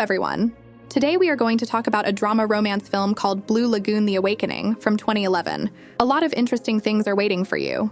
everyone. Today we are going to talk about a drama romance film called Blue Lagoon: The Awakening from 2011. A lot of interesting things are waiting for you.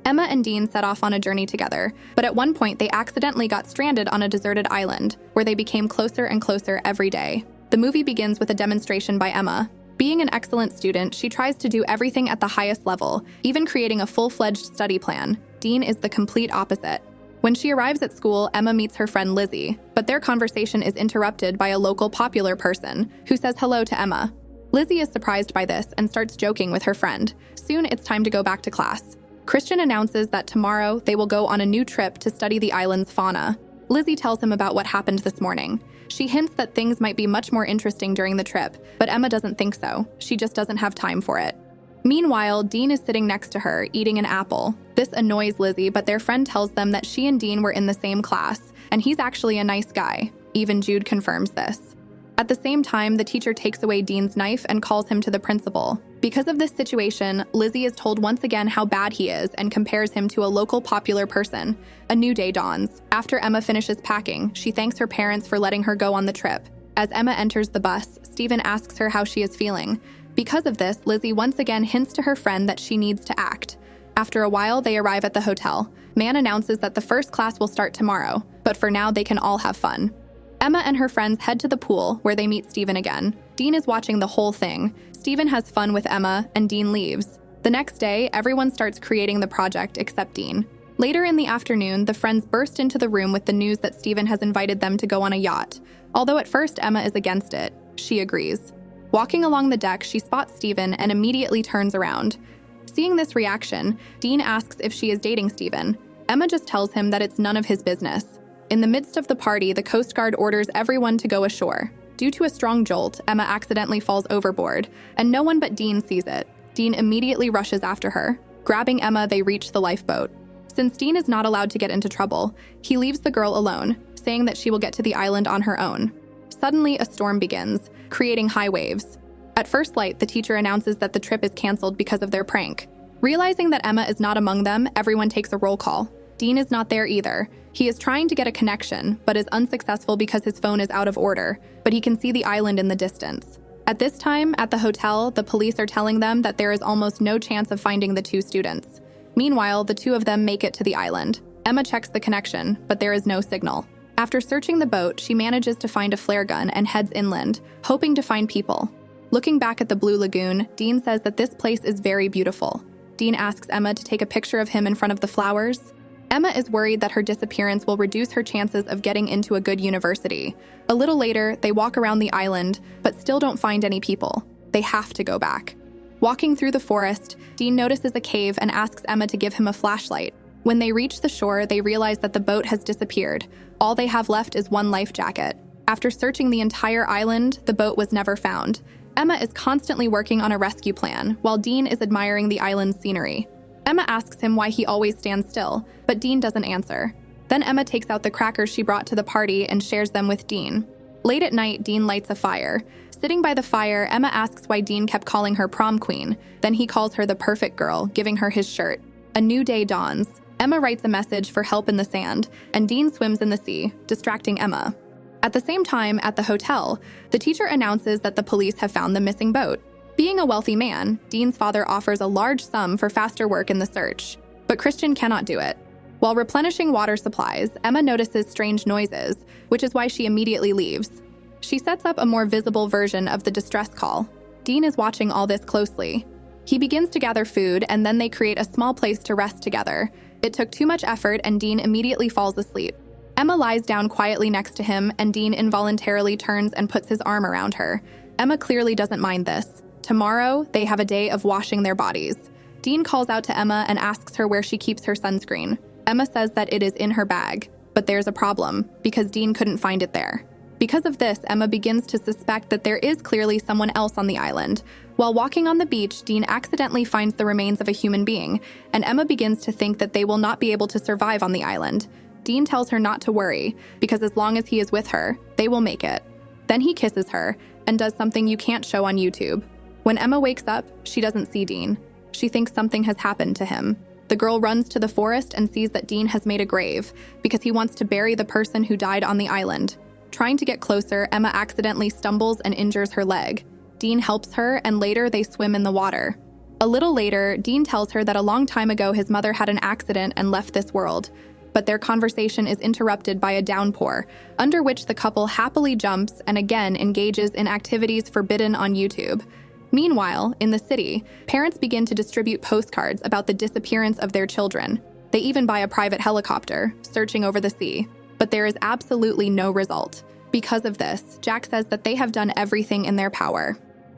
Emma and Dean set off on a journey together, but at one point they accidentally got stranded on a deserted island, where they became closer and closer every day. The movie begins with a demonstration by Emma. Being an excellent student, she tries to do everything at the highest level, even creating a full-fledged study plan. Dean is the complete opposite. When she arrives at school, Emma meets her friend Lizzie, but their conversation is interrupted by a local popular person who says hello to Emma. Lizzie is surprised by this and starts joking with her friend. Soon it's time to go back to class. Christian announces that tomorrow they will go on a new trip to study the island's fauna. Lizzie tells him about what happened this morning. She hints that things might be much more interesting during the trip, but Emma doesn't think so. She just doesn't have time for it. Meanwhile, Dean is sitting next to her, eating an apple. This annoys Lizzie, but their friend tells them that she and Dean were in the same class, and he's actually a nice guy. Even Jude confirms this. At the same time, the teacher takes away Dean's knife and calls him to the principal. Because of this situation, Lizzie is told once again how bad he is and compares him to a local popular person. A new day dawns. After Emma finishes packing, she thanks her parents for letting her go on the trip. As Emma enters the bus, Stephen asks her how she is feeling. Because of this, Lizzie once again hints to her friend that she needs to act. After a while, they arrive at the hotel. Man announces that the first class will start tomorrow, but for now they can all have fun. Emma and her friends head to the pool, where they meet Stephen again. Dean is watching the whole thing. Stephen has fun with Emma, and Dean leaves. The next day, everyone starts creating the project except Dean. Later in the afternoon, the friends burst into the room with the news that Stephen has invited them to go on a yacht. Although at first Emma is against it, she agrees. Walking along the deck, she spots Stephen and immediately turns around. Seeing this reaction, Dean asks if she is dating Stephen. Emma just tells him that it's none of his business. In the midst of the party, the Coast Guard orders everyone to go ashore. Due to a strong jolt, Emma accidentally falls overboard, and no one but Dean sees it. Dean immediately rushes after her. Grabbing Emma, they reach the lifeboat. Since Dean is not allowed to get into trouble, he leaves the girl alone, saying that she will get to the island on her own. Suddenly, a storm begins, creating high waves. At first light, the teacher announces that the trip is canceled because of their prank. Realizing that Emma is not among them, everyone takes a roll call. Dean is not there either. He is trying to get a connection, but is unsuccessful because his phone is out of order, but he can see the island in the distance. At this time, at the hotel, the police are telling them that there is almost no chance of finding the two students. Meanwhile, the two of them make it to the island. Emma checks the connection, but there is no signal. After searching the boat, she manages to find a flare gun and heads inland, hoping to find people. Looking back at the Blue Lagoon, Dean says that this place is very beautiful. Dean asks Emma to take a picture of him in front of the flowers. Emma is worried that her disappearance will reduce her chances of getting into a good university. A little later, they walk around the island, but still don't find any people. They have to go back. Walking through the forest, Dean notices a cave and asks Emma to give him a flashlight. When they reach the shore, they realize that the boat has disappeared. All they have left is one life jacket. After searching the entire island, the boat was never found. Emma is constantly working on a rescue plan, while Dean is admiring the island's scenery. Emma asks him why he always stands still, but Dean doesn't answer. Then Emma takes out the crackers she brought to the party and shares them with Dean. Late at night, Dean lights a fire. Sitting by the fire, Emma asks why Dean kept calling her prom queen. Then he calls her the perfect girl, giving her his shirt. A new day dawns. Emma writes a message for help in the sand, and Dean swims in the sea, distracting Emma. At the same time, at the hotel, the teacher announces that the police have found the missing boat. Being a wealthy man, Dean's father offers a large sum for faster work in the search, but Christian cannot do it. While replenishing water supplies, Emma notices strange noises, which is why she immediately leaves. She sets up a more visible version of the distress call. Dean is watching all this closely. He begins to gather food, and then they create a small place to rest together. It took too much effort, and Dean immediately falls asleep. Emma lies down quietly next to him, and Dean involuntarily turns and puts his arm around her. Emma clearly doesn't mind this. Tomorrow, they have a day of washing their bodies. Dean calls out to Emma and asks her where she keeps her sunscreen. Emma says that it is in her bag, but there's a problem, because Dean couldn't find it there. Because of this, Emma begins to suspect that there is clearly someone else on the island. While walking on the beach, Dean accidentally finds the remains of a human being, and Emma begins to think that they will not be able to survive on the island. Dean tells her not to worry, because as long as he is with her, they will make it. Then he kisses her, and does something you can't show on YouTube. When Emma wakes up, she doesn't see Dean. She thinks something has happened to him. The girl runs to the forest and sees that Dean has made a grave, because he wants to bury the person who died on the island. Trying to get closer, Emma accidentally stumbles and injures her leg. Dean helps her, and later they swim in the water. A little later, Dean tells her that a long time ago his mother had an accident and left this world. But their conversation is interrupted by a downpour, under which the couple happily jumps and again engages in activities forbidden on YouTube. Meanwhile, in the city, parents begin to distribute postcards about the disappearance of their children. They even buy a private helicopter, searching over the sea. But there is absolutely no result. Because of this, Jack says that they have done everything in their power.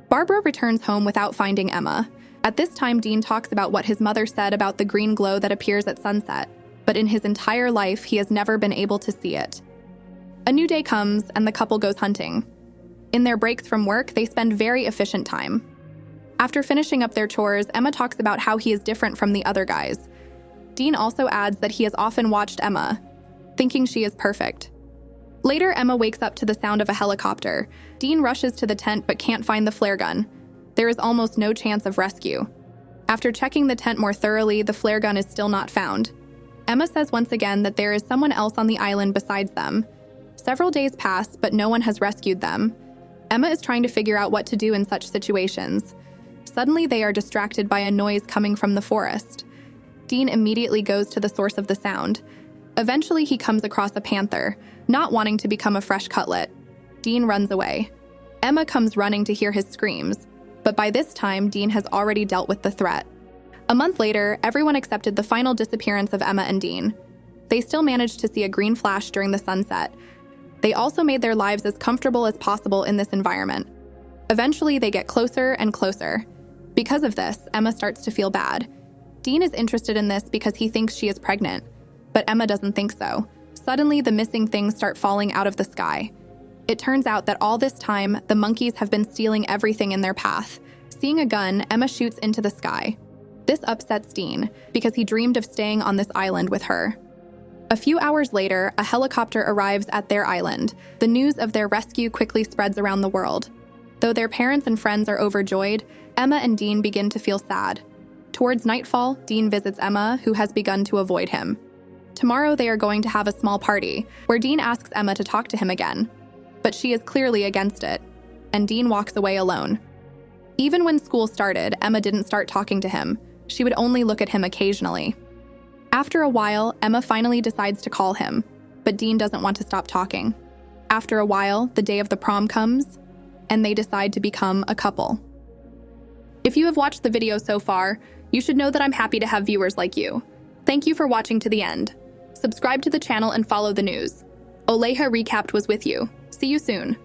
Barbara returns home without finding Emma. At this time, Dean talks about what his mother said about the green glow that appears at sunset, but in his entire life, he has never been able to see it. A new day comes, and the couple goes hunting. In their breaks from work, they spend very efficient time. After finishing up their chores, Emma talks about how he is different from the other guys. Dean also adds that he has often watched Emma, thinking she is perfect. Later, Emma wakes up to the sound of a helicopter. Dean rushes to the tent but can't find the flare gun. There is almost no chance of rescue. After checking the tent more thoroughly, the flare gun is still not found. Emma says once again that there is someone else on the island besides them. Several days pass, but no one has rescued them. Emma is trying to figure out what to do in such situations. Suddenly, they are distracted by a noise coming from the forest. Dean immediately goes to the source of the sound. Eventually, he comes across a panther, not wanting to become a fresh cutlet. Dean runs away. Emma comes running to hear his screams, but by this time, Dean has already dealt with the threat. A month later, everyone accepted the final disappearance of Emma and Dean. They still managed to see a green flash during the sunset. They also made their lives as comfortable as possible in this environment. Eventually, they get closer and closer. Because of this, Emma starts to feel bad. Dean is interested in this because he thinks she is pregnant, but Emma doesn't think so. Suddenly, the missing things start falling out of the sky. It turns out that all this time, the monkeys have been stealing everything in their path. Seeing a gun, Emma shoots into the sky. This upsets Dean because he dreamed of staying on this island with her. A few hours later, a helicopter arrives at their island. The news of their rescue quickly spreads around the world. Though their parents and friends are overjoyed, Emma and Dean begin to feel sad. Towards nightfall, Dean visits Emma, who has begun to avoid him. Tomorrow, they are going to have a small party, where Dean asks Emma to talk to him again. But she is clearly against it, and Dean walks away alone. Even when school started, Emma didn't start talking to him. She would only look at him occasionally. After a while, Emma finally decides to call him, but Dean doesn't want to stop talking. After a while, the day of the prom comes, and they decide to become a couple. If you have watched the video so far, you should know that I'm happy to have viewers like you. Thank you for watching to the end. Subscribe to the channel and follow the news. OLEJA Recapped was with you. See you soon.